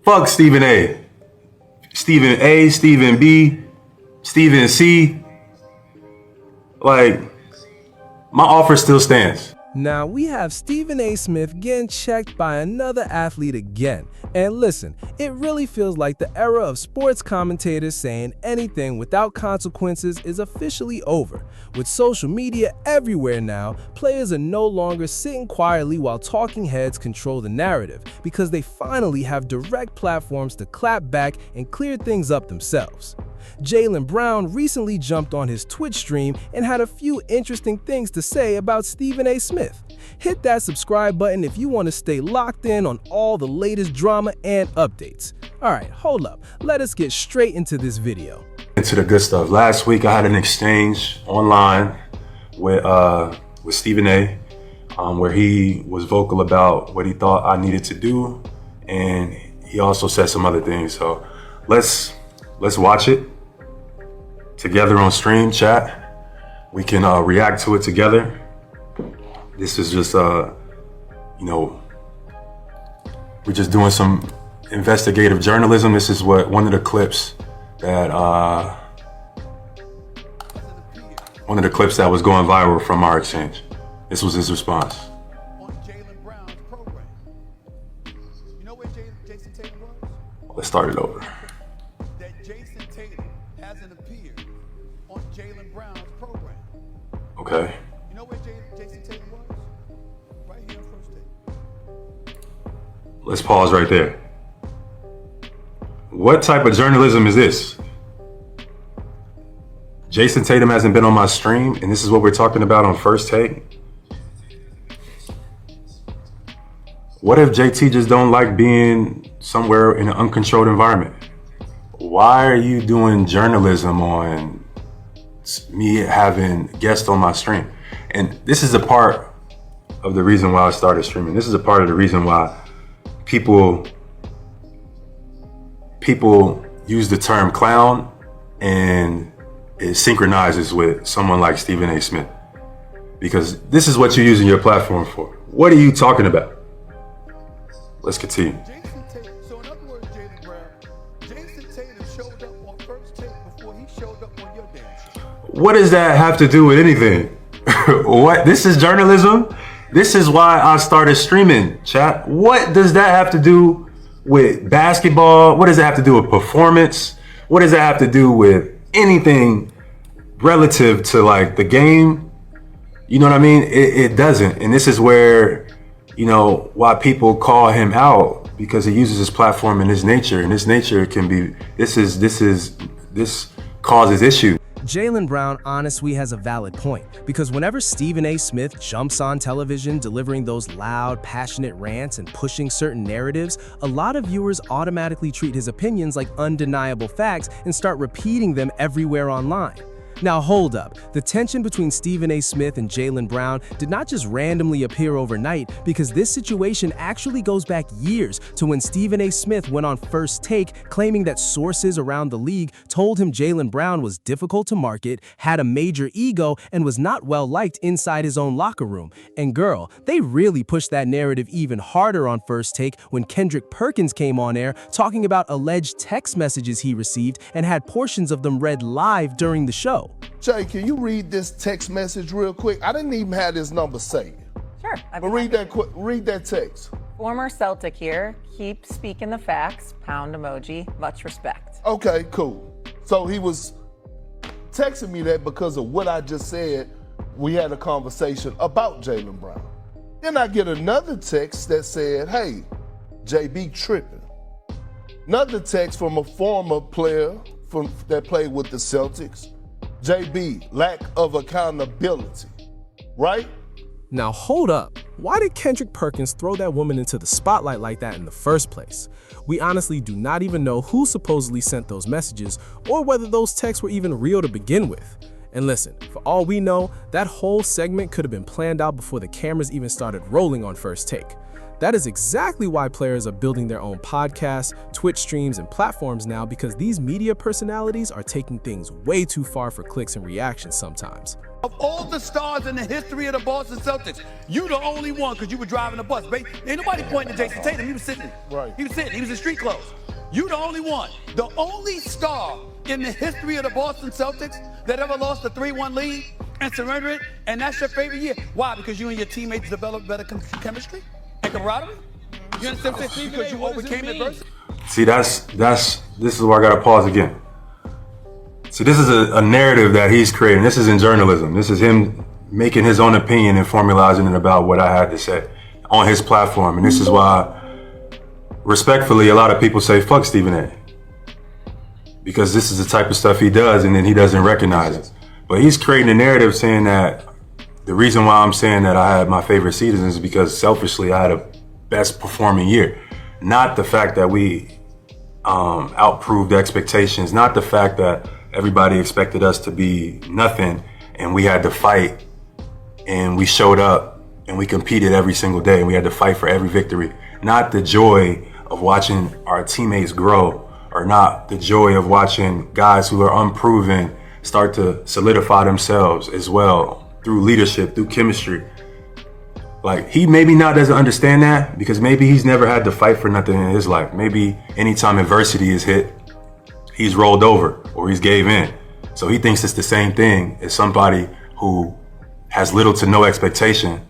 Fuck Stephen A. Stephen A, Stephen B, Stephen C. Like, my offer still stands. Now we have Stephen A. Smith getting checked by another athlete again. And listen, it really feels like the era of sports commentators saying anything without consequences is officially over. With social media everywhere now, players are no longer sitting quietly while talking heads control the narrative because they finally have direct platforms to clap back and clear things up themselves. Jaylen Brown recently jumped on his Twitch stream and had a few interesting things to say about Stephen A. Smith. Hit that subscribe button if you want to stay locked in on all the latest drama and updates. Alright, hold up. Let us get straight into this video. Into the good stuff. Last week I had an exchange online with Stephen A. Where he was vocal about what he thought I needed to do, and he also said some other things. So let's watch it together on stream chat. We can react to it together. This is just we're just doing some investigative journalism. This is what one of the clips that was going viral from our exchange. This was his response. On Jaylen Brown's program. You know where Jason Tatum was? Let's start it over. That Jason Tatum hasn't appeared on Jaylen Brown's program. Okay. You know where Jason Tatum was? Right here on First Take. Let's pause right there. What type of journalism is this? Jason Tatum hasn't been on my stream, and this is what we're talking about on First Take? What if JT just don't like being somewhere in an uncontrolled environment? Why are you doing journalism on me having guests on my stream? And this is a part of the reason why I started streaming. This is a part of the reason why people use the term clown and it synchronizes with someone like Stephen A. Smith. Because this is what you're using your platform for. What are you talking about? Let's continue. Jason Tatum, so in other words, Jaylen Brown, Jason Tatum showed up on First Take before he showed up on your damn show. What does that have to do with anything? What? This is journalism? This is why I started streaming, chat. What does that have to do with basketball? What does it have to do with performance? What does that have to do with anything relative to like the game? You know what I mean? It doesn't. And this is where, why people call him out, because he uses his platform and his nature, and his nature can be, this causes issues. Jaylen Brown honestly has a valid point, because whenever Stephen A. Smith jumps on television delivering those loud, passionate rants and pushing certain narratives, a lot of viewers automatically treat his opinions like undeniable facts and start repeating them everywhere online. Now hold up, the tension between Stephen A. Smith and Jaylen Brown did not just randomly appear overnight, because this situation actually goes back years to when Stephen A. Smith went on First Take claiming that sources around the league told him Jaylen Brown was difficult to market, had a major ego, and was not well liked inside his own locker room. And girl, they really pushed that narrative even harder on First Take when Kendrick Perkins came on air talking about alleged text messages he received and had portions of them read live during the show. Jay, can you read this text message real quick? I didn't even have this number saved. Sure. But read that text. Former Celtic here. Keep speaking the facts. Pound emoji. Much respect. Okay, cool. So he was texting me that because of what I just said. We had a conversation about Jaylen Brown. Then I get another text that said, hey, JB tripping. Another text from a former player that played with the Celtics. JB, lack of accountability, right? Now hold up, why did Kendrick Perkins throw that woman into the spotlight like that in the first place? We honestly do not even know who supposedly sent those messages or whether those texts were even real to begin with. And listen, for all we know, that whole segment could have been planned out before the cameras even started rolling on First Take. That is exactly why players are building their own podcasts, Twitch streams, and platforms now, because these media personalities are taking things way too far for clicks and reactions sometimes. Of all the stars in the history of the Boston Celtics, you the only one because you were driving the bus. Ain't nobody pointing to Jason Tatum. He was sitting. Right. He was sitting. He was in street clothes. You the only one. The only star in the history of the Boston Celtics that ever lost a 3-1 lead and surrendered it, and that's your favorite year. Why? Because you and your teammates developed better chemistry and camaraderie? You understand what I'm saying? Because you overcame adversity? See, this is where I gotta pause again. See, this is a narrative that he's creating. This is in journalism. This is him making his own opinion and formalizing it about what I had to say on his platform. And this is why, respectfully, a lot of people say, fuck Stephen A. Because this is the type of stuff he does and then he doesn't recognize it. But he's creating a narrative saying that the reason why I'm saying that I had my favorite seasons is because selfishly I had a best performing year. Not the fact that we outproved expectations, not the fact that everybody expected us to be nothing and we had to fight and we showed up and we competed every single day and we had to fight for every victory. Not the joy of watching our teammates grow, or not the joy of watching guys who are unproven start to solidify themselves as well through leadership, through chemistry. Like, he maybe not doesn't understand that because maybe he's never had to fight for nothing in his life. Maybe anytime adversity is hit, he's rolled over or he's gave in. So he thinks it's the same thing as somebody who has little to no expectation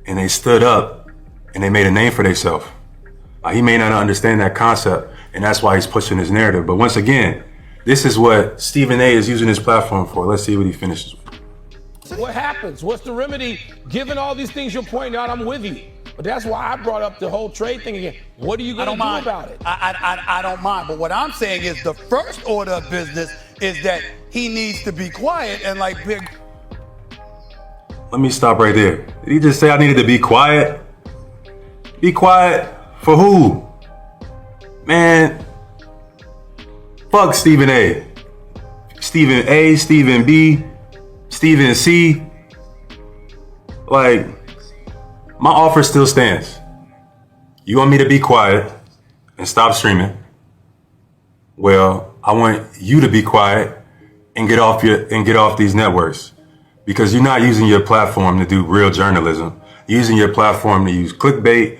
and they stood up and they made a name for themselves. He may not understand that concept, and that's why he's pushing his narrative. But once again, this is what Stephen A is using his platform for. Let's see what he finishes with. What happens? What's the remedy? Given all these things you're pointing out, I'm with you. But that's why I brought up the whole trade thing again. What are you going to do about it? I don't mind. But what I'm saying is the first order of business is that he needs to be quiet and like big. Let me stop right there. Did he just say I needed to be quiet? Be quiet for who? Man, fuck Stephen A. Stephen A, Stephen B, Stephen C. Like, my offer still stands. You want me to be quiet and stop streaming? Well, I want you to be quiet and get off these networks, because you're not using your platform to do real journalism. You're using your platform to use clickbait.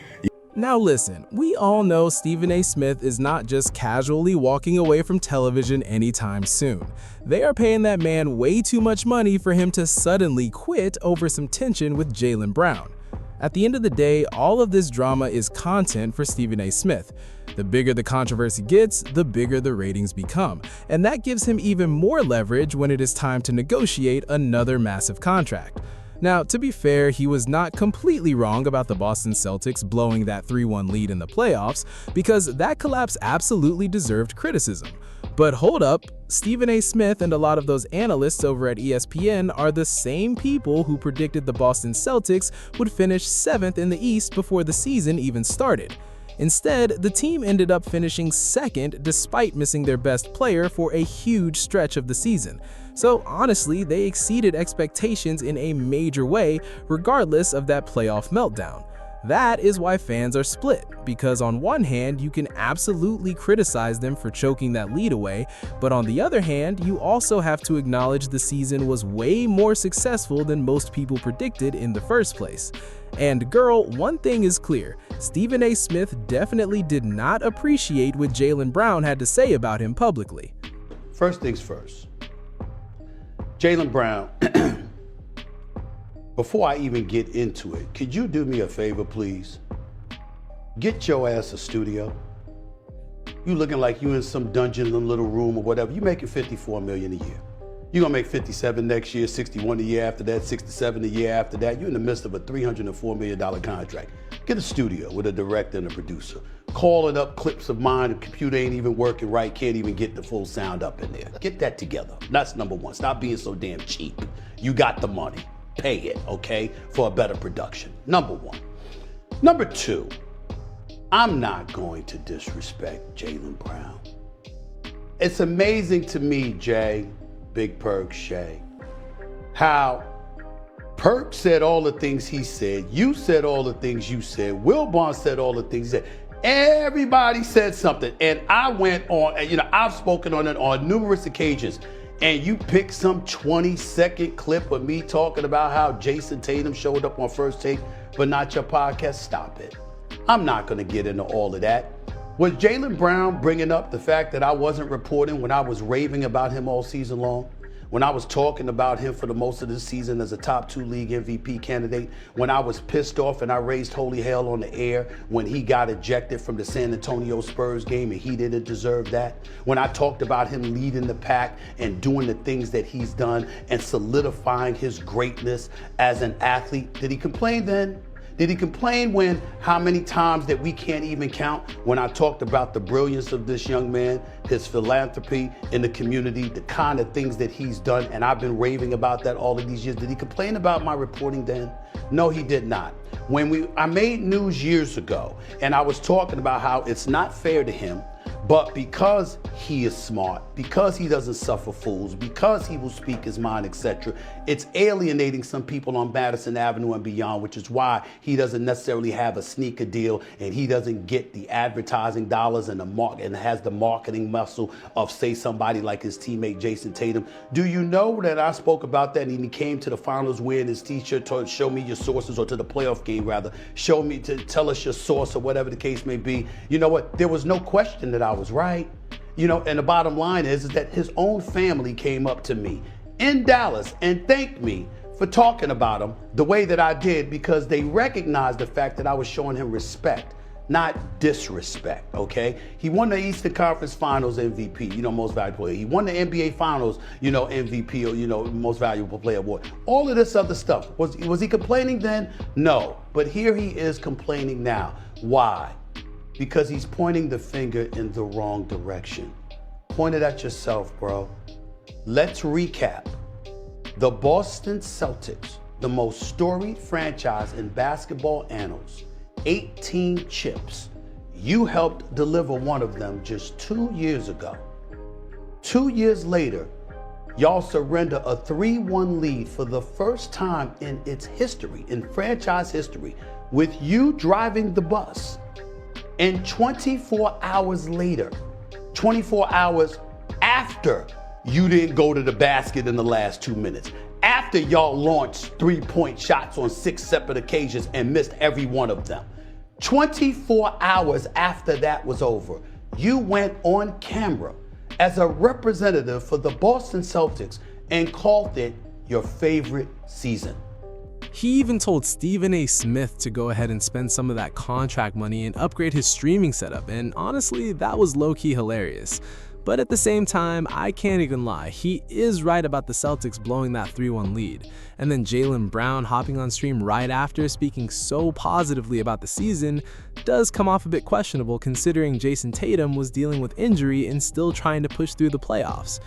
Now listen, we all know Stephen A. Smith is not just casually walking away from television anytime soon. They are paying that man way too much money for him to suddenly quit over some tension with Jaylen Brown. At the end of the day, all of this drama is content for Stephen A. Smith. The bigger the controversy gets, the bigger the ratings become, and that gives him even more leverage when it is time to negotiate another massive contract. Now, to be fair, he was not completely wrong about the Boston Celtics blowing that 3-1 lead in the playoffs, because that collapse absolutely deserved criticism. But hold up, Stephen A. Smith and a lot of those analysts over at ESPN are the same people who predicted the Boston Celtics would finish 7th in the East before the season even started. Instead, the team ended up finishing 2nd despite missing their best player for a huge stretch of the season. So honestly, they exceeded expectations in a major way, regardless of that playoff meltdown. That is why fans are split, because on one hand, you can absolutely criticize them for choking that lead away, but on the other hand, you also have to acknowledge the season was way more successful than most people predicted in the first place. And girl, one thing is clear, Stephen A. Smith definitely did not appreciate what Jaylen Brown had to say about him publicly. First things first. Jaylen Brown, before I even get into it, could you do me a favor, please? Get your ass a studio. You looking like you in some dungeon, in a little room or whatever. You making $54 million a year. You're gonna make 57 next year, 61 the year after that, 67 the year after that. You're in the midst of a $304 million contract. Get a studio with a director and a producer. Calling up clips of mine, the computer ain't even working right, can't even get the full sound up in there. Get that together. That's number one. Stop being so damn cheap. You got the money. Pay it, okay, for a better production. Number one. Number two, I'm not going to disrespect Jaylen Brown. It's amazing to me, Jay, Big Perk, Shay, how Perk said all the things he said, you said all the things you said, Wilbon said all the things he said. Everybody said something, and I went on, I've spoken on it on numerous occasions. and you pick some 20-second clip of me talking about how Jason Tatum showed up on First Take, but not your podcast, stop it. I'm not going to get into all of that. Was Jaylen Brown bringing up the fact that I wasn't reporting when I was raving about him all season long? When I was talking about him for the most of the season as a top 2 league MVP candidate, when I was pissed off and I raised holy hell on the air when he got ejected from the San Antonio Spurs game and he didn't deserve that, when I talked about him leading the pack and doing the things that he's done and solidifying his greatness as an athlete, did he complain then? Did he complain when, how many times that we can't even count, when I talked about the brilliance of this young man, his philanthropy in the community, the kind of things that he's done, and I've been raving about that all of these years. Did he complain about my reporting then? No, he did not. When I made news years ago, and I was talking about how it's not fair to him, but because he is smart, because he doesn't suffer fools, because he will speak his mind, etc., it's alienating some people on Madison Avenue and beyond, which is why he doesn't necessarily have a sneaker deal and he doesn't get the advertising dollars and has the marketing muscle of, say, somebody like his teammate Jason Tatum. Do you know that I spoke about that and he came to the finals wearing his t-shirt to show me your sources, or to the playoff game rather, show me, to tell us your source or whatever the case may be? You know what? There was no question that I was right. You know, and the bottom line is that his own family came up to me in Dallas and thanked me for talking about him the way that I did, because they recognized the fact that I was showing him respect, not disrespect, okay? He won the Eastern Conference Finals MVP, most valuable player. He won the NBA Finals, MVP, or, most valuable player award. All of this other stuff. Was he complaining then? No. But here he is complaining now. Why? Because he's pointing the finger in the wrong direction. Point it at yourself, bro. Let's recap. The Boston Celtics, the most storied franchise in basketball annals, 18 chips. You helped deliver one of them just 2 years ago. 2 years later, y'all surrender a 3-1 lead for the first time in its history, in franchise history, with you driving the bus. And 24 hours later, 24 hours after you didn't go to the basket in the last 2 minutes, after y'all launched 3-point shots on 6 separate occasions and missed every one of them, 24 hours after that was over, you went on camera as a representative for the Boston Celtics and called it your favorite season. He even told Stephen A. Smith to go ahead and spend some of that contract money and upgrade his streaming setup, and honestly, that was low-key hilarious. But at the same time, I can't even lie, he is right about the Celtics blowing that 3-1 lead. And then Jaylen Brown hopping on stream right after, speaking so positively about the season, does come off a bit questionable considering Jason Tatum was dealing with injury and still trying to push through the playoffs.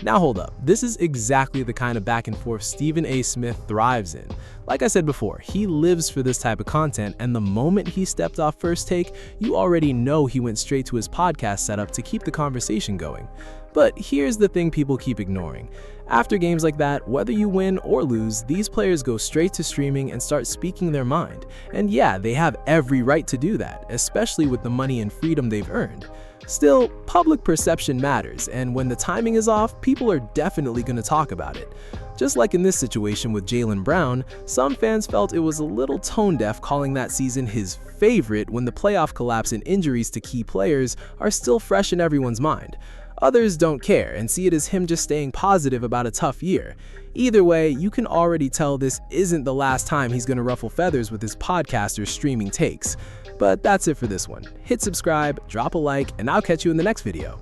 Now hold up, this is exactly the kind of back and forth Stephen A. Smith thrives in. Like I said before, he lives for this type of content, and the moment he stepped off First Take, you already know he went straight to his podcast setup to keep the conversation going. But here's the thing people keep ignoring. After games like that, whether you win or lose, these players go straight to streaming and start speaking their mind. And yeah, they have every right to do that, especially with the money and freedom they've earned. Still, public perception matters, and when the timing is off, people are definitely going to talk about it. Just like in this situation with Jaylen Brown, some fans felt it was a little tone-deaf calling that season his favorite when the playoff collapse and injuries to key players are still fresh in everyone's mind. Others don't care and see it as him just staying positive about a tough year. Either way, you can already tell this isn't the last time he's going to ruffle feathers with his podcast or streaming takes. But that's it for this one. Hit subscribe, drop a like, and I'll catch you in the next video.